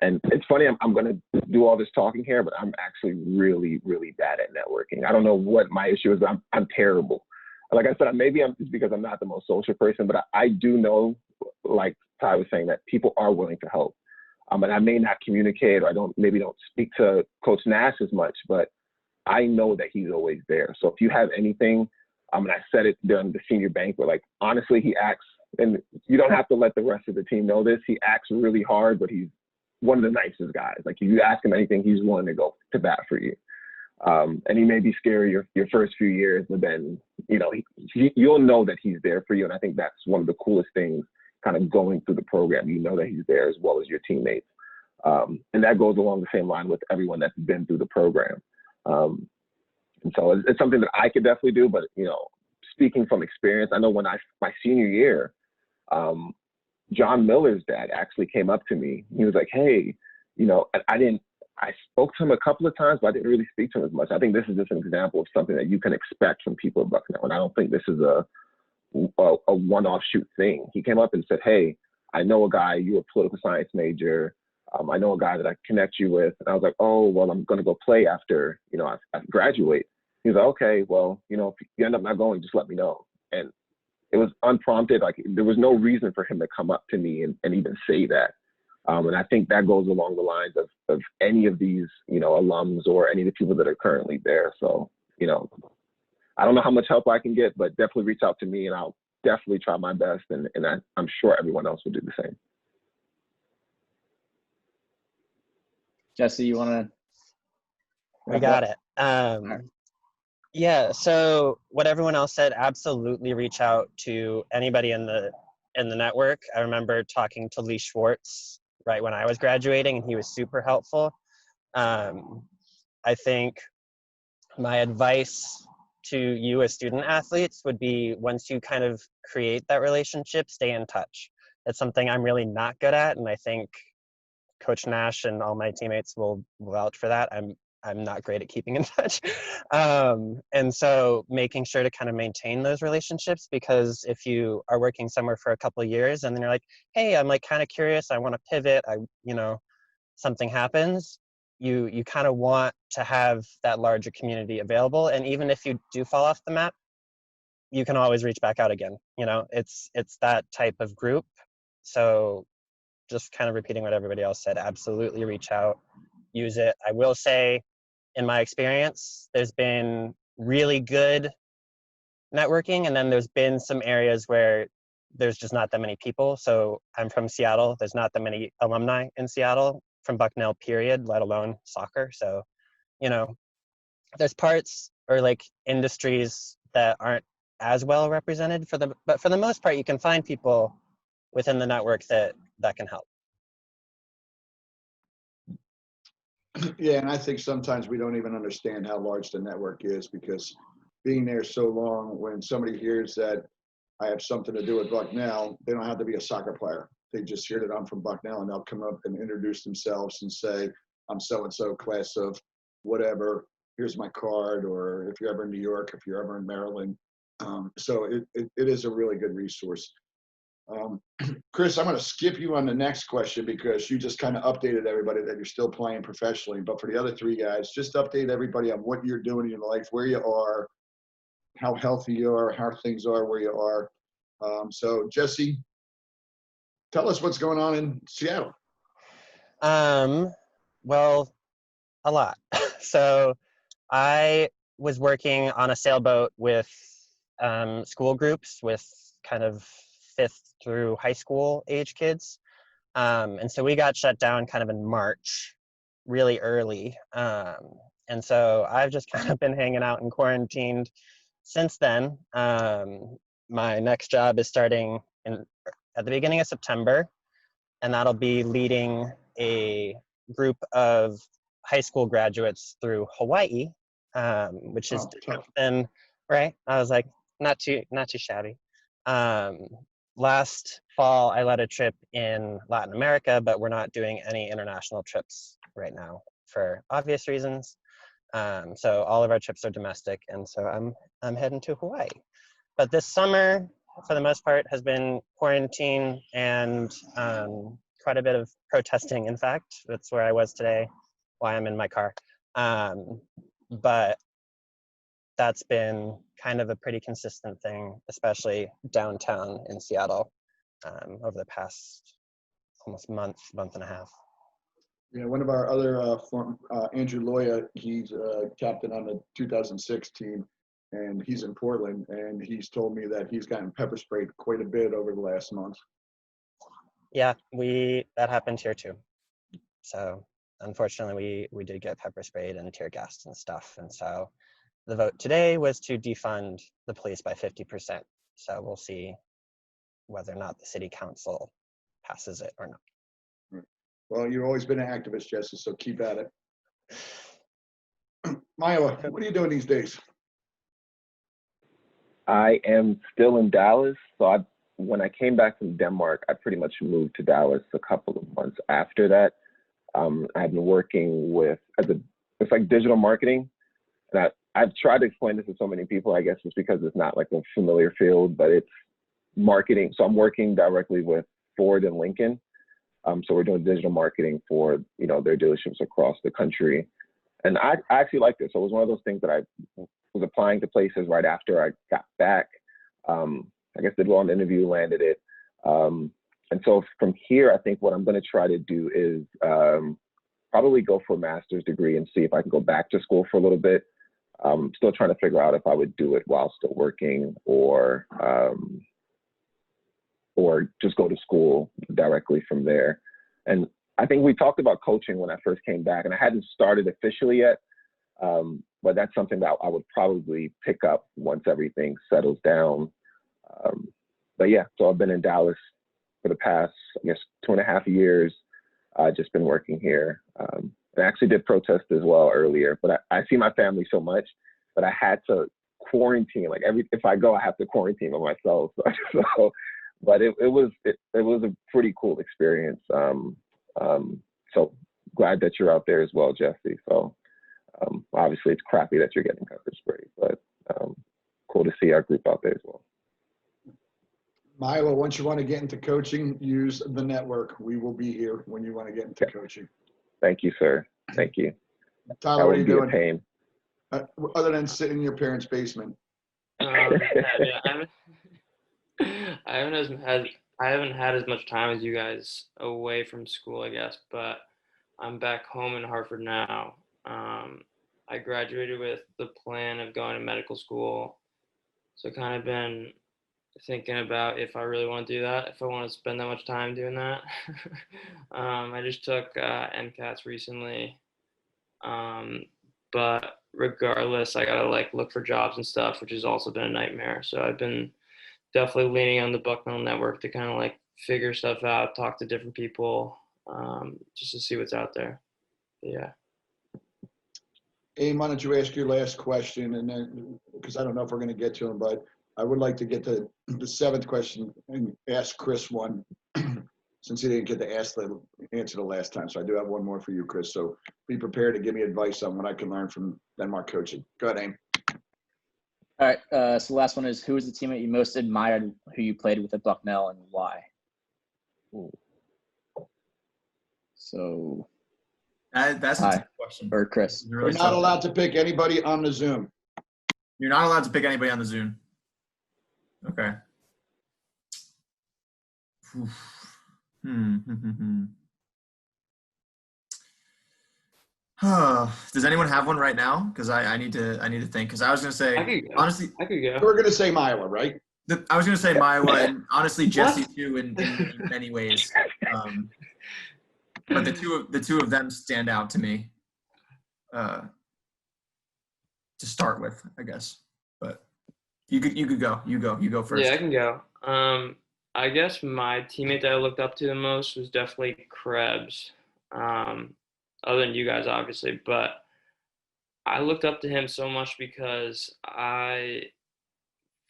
S7: And it's funny, I'm going to do all this talking here, but I'm actually really, really bad at networking. I don't know what my issue is, but I'm terrible. Like I said, maybe it's because I'm not the most social person, but I do know, like Ty was saying, that people are willing to help. And I may not communicate, or maybe don't speak to Coach Nash as much, but I know that he's always there. So if you have anything, and I said it during the senior banquet, like honestly, he acts, and you don't have to let the rest of the team know this, he acts really hard, but he's one of the nicest guys. Like if you ask him anything, he's willing to go to bat for you. And he may be scary your first few years, but then, you'll know that he's there for you. And I think that's one of the coolest things kind of going through the program. You know that he's there as well as your teammates. And that goes along the same line with everyone that's been through the program. And so it's something that I could definitely do, but, speaking from experience, I know when my senior year, John Miller's dad actually came up to me. He was like, hey, I spoke to him a couple of times, but I didn't really speak to him as much. I think this is just an example of something that you can expect from people at Bucknell. And I don't think this is a one-off shoot thing. He came up and said, hey, I know a guy, you're a political science major. I know a guy that I connect you with. And I was like, oh, well, I'm going to go play after, I graduate. He was like, okay, well, if you end up not going, just let me know. And it was unprompted. Like there was no reason for him to come up to me and even say that. And I think that goes along the lines of any of these, alums or any of the people that are currently there. So, I don't know how much help I can get, but definitely reach out to me and I'll definitely try my best. And I'm sure everyone else will do the same.
S10: Jesse, you want to?
S9: We got it. Yeah, so what everyone else said, absolutely reach out to anybody in the network. I remember talking to Lee Schwartz right when I was graduating, and he was super helpful. I think my advice to you as student athletes would be, once you kind of create that relationship, stay in touch. That's something I'm really not good at, and I think Coach Nash and all my teammates will vouch for that. I'm not great at keeping in touch. And so making sure to kind of maintain those relationships, because if you are working somewhere for a couple of years and then you're like, hey, I'm like kind of curious, I want to pivot, something happens, you kind of want to have that larger community available. And even if you do fall off the map, you can always reach back out again. It's that type of group. So just kind of repeating what everybody else said, absolutely reach out, use it. I will say, in my experience, there's been really good networking, and then there's been some areas where there's just not that many people. So I'm from Seattle. There's not that many alumni in Seattle from Bucknell, period, let alone soccer. So, there's parts or like industries that aren't as well represented but for the most part, you can find people within the network that can help.
S5: Yeah, and I think sometimes we don't even understand how large the network is, because being there so long, when somebody hears that I have something to do with Bucknell, they don't have to be a soccer player. They just hear that I'm from Bucknell, and they'll come up and introduce themselves and say, I'm so-and-so class of whatever. here's my card, or if you're ever in New York, if you're ever in Maryland. So it is a really good resource. Chris, I'm going to skip you on the next question because you just kind of updated everybody that you're still playing professionally. But for the other three guys, just update everybody on what you're doing in your life, where you are, how healthy you are, how things are where you are. So Jesse, tell us what's going on in Seattle.
S9: Well, a lot. So I was working on a sailboat with school groups with kind of 5th through high school age kids. And so we got shut down kind of in March, really early. And so I've just kind of been hanging out and quarantined since then. My next job is starting at the beginning of September, and that'll be leading a group of high school graduates through Hawaii, which is different than, right? I was like, not too shabby. Last fall, I led a trip in Latin America, but we're not doing any international trips right now for obvious reasons. So all of our trips are domestic, and so I'm heading to Hawaii. But this summer, for the most part, has been quarantine and quite a bit of protesting. In fact, that's where I was today, why I'm in my car. But that's been kind of a pretty consistent thing, especially downtown in Seattle, over the past almost month and a half.
S5: Yeah, one of our other Andrew Loya, he's captain on the 2006 team, and he's in Portland, and he's told me that he's gotten pepper sprayed quite a bit over the last month.
S9: Yeah, that happened here too. So unfortunately, we did get pepper sprayed and tear gassed and stuff, and so the vote today was to defund the police by 50%. So we'll see whether or not the city council passes it or not.
S5: Well, you've always been an activist, Jesse, so keep at it. Milo, what are you doing these days?
S7: I am still in Dallas. So when I came back from Denmark, I pretty much moved to Dallas a couple of months after that. I've been working it's like digital marketing. And I've tried to explain this to so many people. I guess it's because it's not like a familiar field, but it's marketing. So I'm working directly with Ford and Lincoln. So we're doing digital marketing for, their dealerships across the country. And I actually liked it. So it was one of those things that I was applying to places right after I got back. I guess did well on the interview, landed it. And so from here, I think what I'm going to try to do is probably go for a master's degree and see if I can go back to school for a little bit. Still trying to figure out if I would do it while still working or just go to school directly from there. And I think we talked about coaching when I first came back, and I hadn't started officially yet, but that's something that I would probably pick up once everything settles down. But yeah, so I've been in Dallas for the past, 2.5 years. Just been working here. I actually did protest as well earlier, but I see my family so much, but I had to quarantine. Like if I go, I have to quarantine by myself. So but it was a pretty cool experience. So glad that you're out there as well, Jesse. So obviously it's crappy that you're getting pepper sprayed, but cool to see our group out there as well.
S5: Milo, once you want to get into coaching, use the network. We will be here when you want to get into coaching.
S7: Thank you, sir. Thank you.
S5: Tyler, what are you doing?
S7: A pain.
S5: Other than sitting in your parents' basement.
S6: I haven't had as much time as you guys away from school, I guess, but I'm back home in Hartford now. I graduated with the plan of going to medical school, so kind of been thinking about if I really want to do that, if I want to spend that much time doing that. I just took MCATs recently, but regardless, I gotta look for jobs and stuff, which has also been a nightmare. So I've been definitely leaning on the Bucknell network to kind of figure stuff out, talk to different people, just to see what's out there. But yeah.
S5: Aim, why don't you ask your last question, and then because I don't know if we're going to get to them, but I would like to get to the 7th question and ask Chris one. since he didn't get to answer the last time. So I do have one more for you, Chris. So be prepared to give me advice on what I can learn from Denmark coaching. Go ahead, Aim.
S10: All right. So the last one is, who is the teammate you most admired who you played with at Bucknell and why? Ooh. So
S8: that's a tough question.
S10: Or Chris.
S5: You're not allowed to pick anybody on the Zoom.
S8: You're not allowed to pick anybody on the Zoom. Okay. Does anyone have one right now? Because I need to think. Because I was gonna say honestly,
S6: I could go.
S5: We're gonna say Mila, right?
S8: I was gonna say Mila, and honestly Jesse too in many ways. But the two of them stand out to me. To start with, I guess. But you could go. You go first.
S6: Yeah, I can go. I guess my teammate that I looked up to the most was definitely Krebs. Other than you guys, obviously, but I looked up to him so much because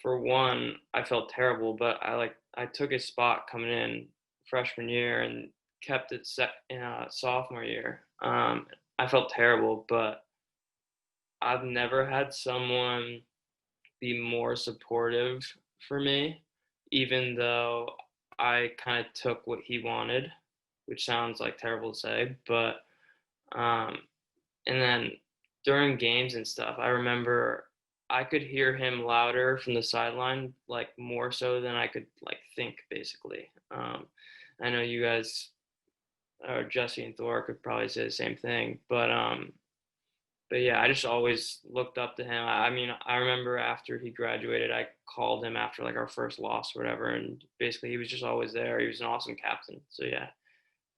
S6: for one, I felt terrible, but I took his spot coming in freshman year and kept it set in sophomore year. I felt terrible, but I've never had someone be more supportive for me, even though I kind of took what he wanted, which sounds like terrible to say, but and then during games and stuff, I remember I could hear him louder from the sideline, like more so than I could like think, basically. I know you guys, or Jesse and Thor, could probably say the same thing, but yeah, I just always looked up to him. I mean, I remember after he graduated, I called him after like our first loss or whatever, and basically he was just always there. He was an awesome captain. So yeah,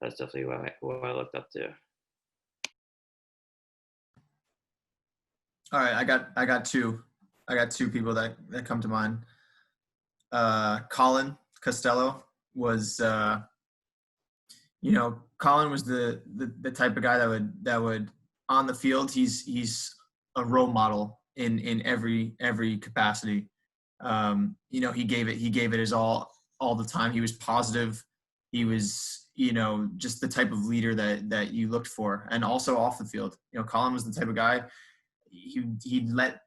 S6: that's definitely who I looked up to.
S8: All right, I got two people that come to mind. Colin Costello was, Colin was the type of guy that would on the field. He's a role model in every capacity. He gave it his all the time. He was positive. He was, just the type of leader that you looked for, and also off the field. Colin was the type of guy. He let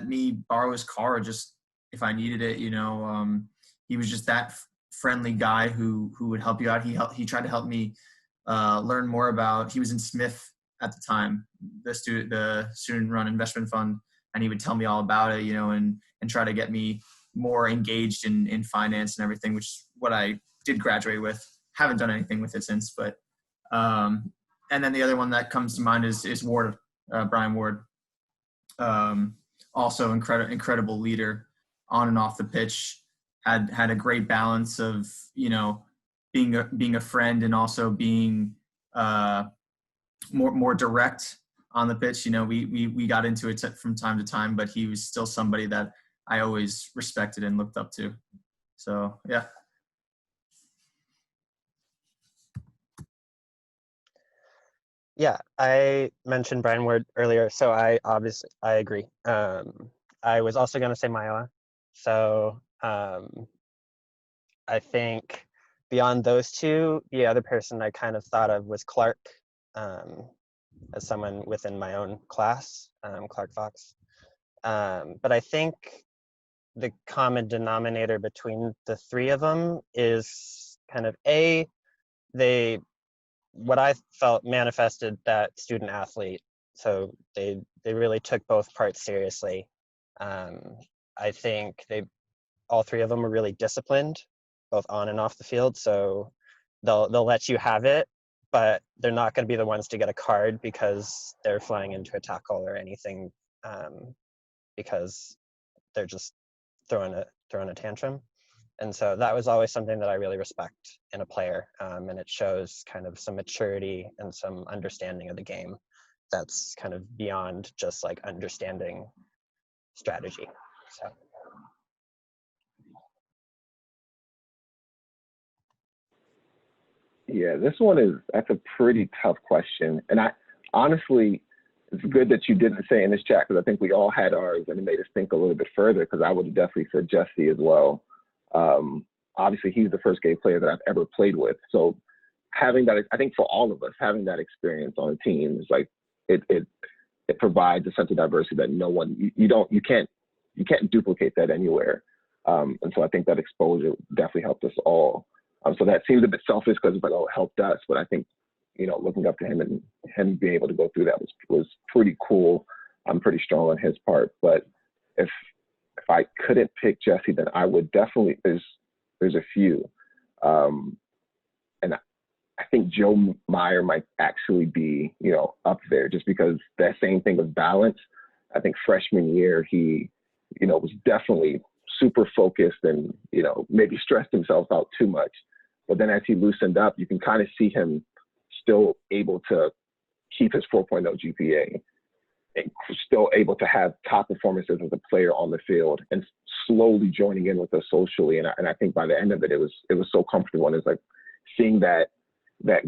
S8: me borrow his car just if I needed it. He was just that friendly guy who would help you out. He tried to help me learn more about. He was in Smith at the time, the student run investment fund, and he would tell me all about it, and try to get me more engaged in finance and everything, which is what I did graduate with. Haven't done anything with it since, but and then the other one that comes to mind is Ward, Brian Ward. Also incredible leader on and off the pitch, had a great balance of, being a friend and also being more direct on the pitch. We got into it from time to time, but he was still somebody that I always respected and looked up to. So, yeah.
S9: Yeah, I mentioned Brian Ward earlier, so I agree. I was also going to say Mila. So I think beyond those two, the other person I kind of thought of was Clark, as someone within my own class, Clark Fox. But I think the common denominator between the three of them is kind of what I felt manifested that student athlete. So they really took both parts seriously. I think all three of them were really disciplined, both on and off the field. So they'll let you have it, but they're not going to be the ones to get a card because they're flying into a tackle or anything, because they're just throwing a tantrum. And so that was always something that I really respect in a player, and it shows kind of some maturity and some understanding of the game that's kind of beyond just like understanding strategy. So.
S7: Yeah, that's a pretty tough question. And honestly, it's good that you didn't say in this chat, because I think we all had ours and it made us think a little bit further, because I would have definitely said Jesse as well. obviously he's the first gay player that I've ever played with. So having that, I think for all of us, having that experience on a team is like, it provides a sense of diversity that no one, you can't duplicate that anywhere. And so I think that exposure definitely helped us all. So that seems a bit selfish because it's like, oh, it helped us. But I think, looking up to him and him being able to go through that was pretty cool. I'm pretty strong on his part. But if I couldn't pick Jesse, then I would definitely, there's a few. And I think Joe Meyer might actually be, up there just because that same thing of balance. I think freshman year, he, was definitely super focused and, maybe stressed himself out too much. But then as he loosened up, you can kind of see him still able to keep his 4.0 GPA and still able to have top performances as a player on the field and slowly joining in with us socially. And I think by the end of it, it was so comfortable. And it's like seeing that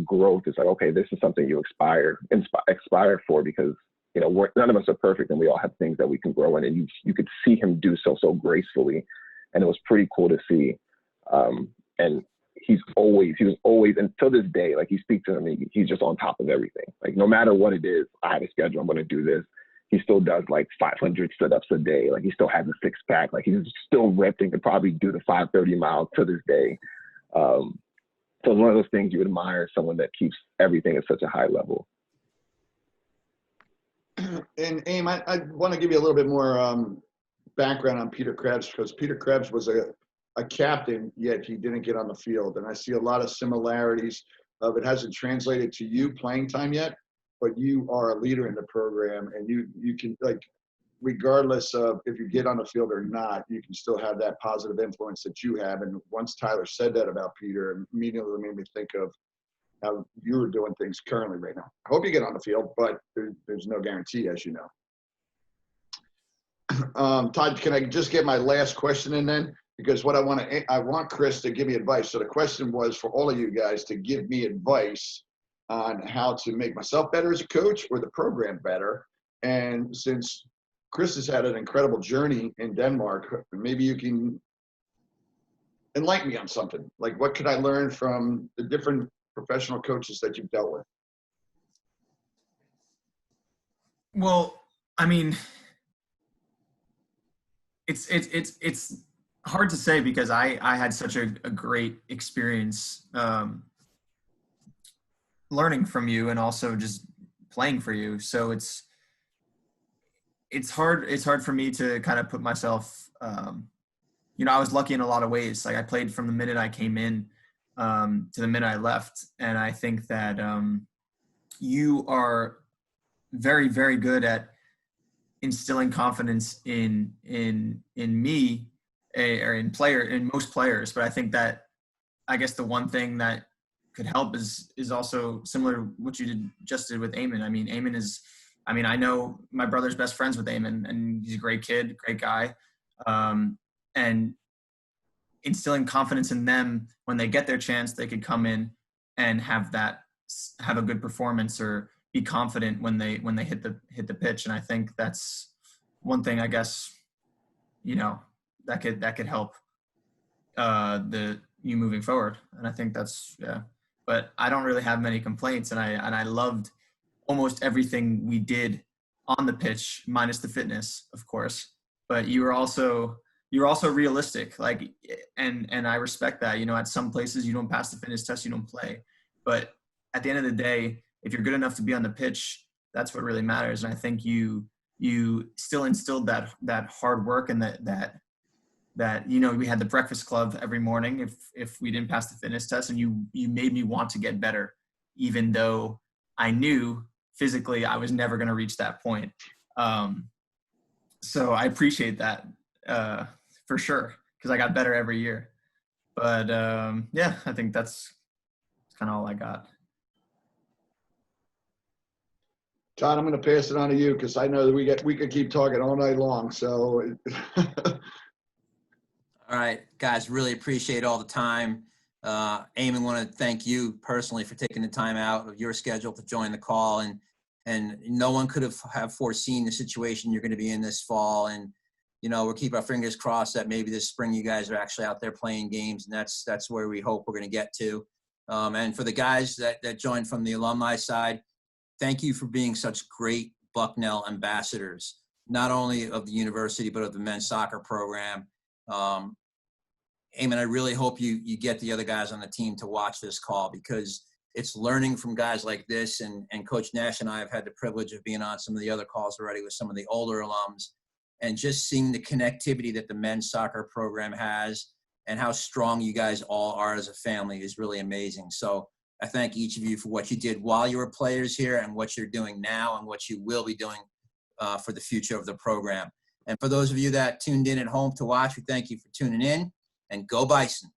S7: growth is like, okay, this is something you aspire for because, none of us are perfect and we all have things that we can grow in. And you could see him do so gracefully. And it was pretty cool to see. And he was always, and to this day, like you speak to him, he's just on top of everything. Like no matter what it is, I have a schedule, I'm going to do this. He still does like 500 sit-ups a day. Like he still has a six pack. Like he's still ripped and could probably do the 530 miles to this day. So it's one of those things you admire, someone that keeps everything at such a high level.
S5: And Aim, I want to give you a little bit more background on Peter Krebs because Peter Krebs was a captain, yet he didn't get on the field. And I see a lot of similarities. It hasn't translated to you playing time yet, but you are a leader in the program, and you can, like, regardless of if you get on the field or not, you can still have that positive influence that you have. And once Tyler said that about Peter, it immediately made me think of how you were doing things currently right now. I hope you get on the field, but there's no guarantee, as you know. Todd, can I just get my last question in then? Because what I want Chris to give me advice. So the question was for all of you guys to give me advice on how to make myself better as a coach or the program better. And since Chris has had an incredible journey in Denmark, maybe you can enlighten me on something. Like, what could I learn from the different professional coaches that you've dealt with?
S8: Well, I mean, it's hard to say because I had such a great experience learning from you and also just playing for you. So it's hard for me to kind of put myself, I was lucky in a lot of ways. Like I played from the minute I came in to the minute I left. And I think that you are very, very good at instilling confidence in me or in most players. But I think that, I guess the one thing that could help is also similar to what you just did with Eamon. I mean, Eamon is, I know my brother's best friends with Eamon, and he's a great kid, great guy. And instilling confidence in them when they get their chance, they could come in and have a good performance or be confident when they hit the pitch. And I think that's one thing, I guess, that could help you moving forward. And I think that's, yeah, but I don't really have many complaints. And I loved almost everything we did on the pitch, minus the fitness, of course, but you're also realistic. Like, and I respect that, at some places you don't pass the fitness test, you don't play, but at the end of the day, if you're good enough to be on the pitch, that's what really matters. And I think you still instilled that hard work and that we had the breakfast club every morning if we didn't pass the fitness test, and you made me want to get better, even though I knew physically I was never going to reach that point. So I appreciate that for sure, because I got better every year. But yeah, I think that's kind of all I got.
S5: Todd, I'm going to pass it on to you because I know that we could keep talking all night long. So,
S4: all right, guys, really appreciate all the time. Eamon, want to thank you personally for taking the time out of your schedule to join the call, and no one could have foreseen the situation you're going to be in this fall, and we'll keep our fingers crossed that maybe this spring you guys are actually out there playing games, and that's where we hope we're going to get to. And for the guys that joined from the alumni side, thank you for being such great Bucknell ambassadors, not only of the university, but of the men's soccer program. Eamon, I really hope you get the other guys on the team to watch this call, because it's learning from guys like this. And Coach Nash and I have had the privilege of being on some of the other calls already with some of the older alums, and just seeing the connectivity that the men's soccer program has and how strong you guys all are as a family is really amazing. So I thank each of you for what you did while you were players here, and what you're doing now, and what you will be doing for the future of the program. And for those of you that tuned in at home to watch, we thank you for tuning in, and go Bison.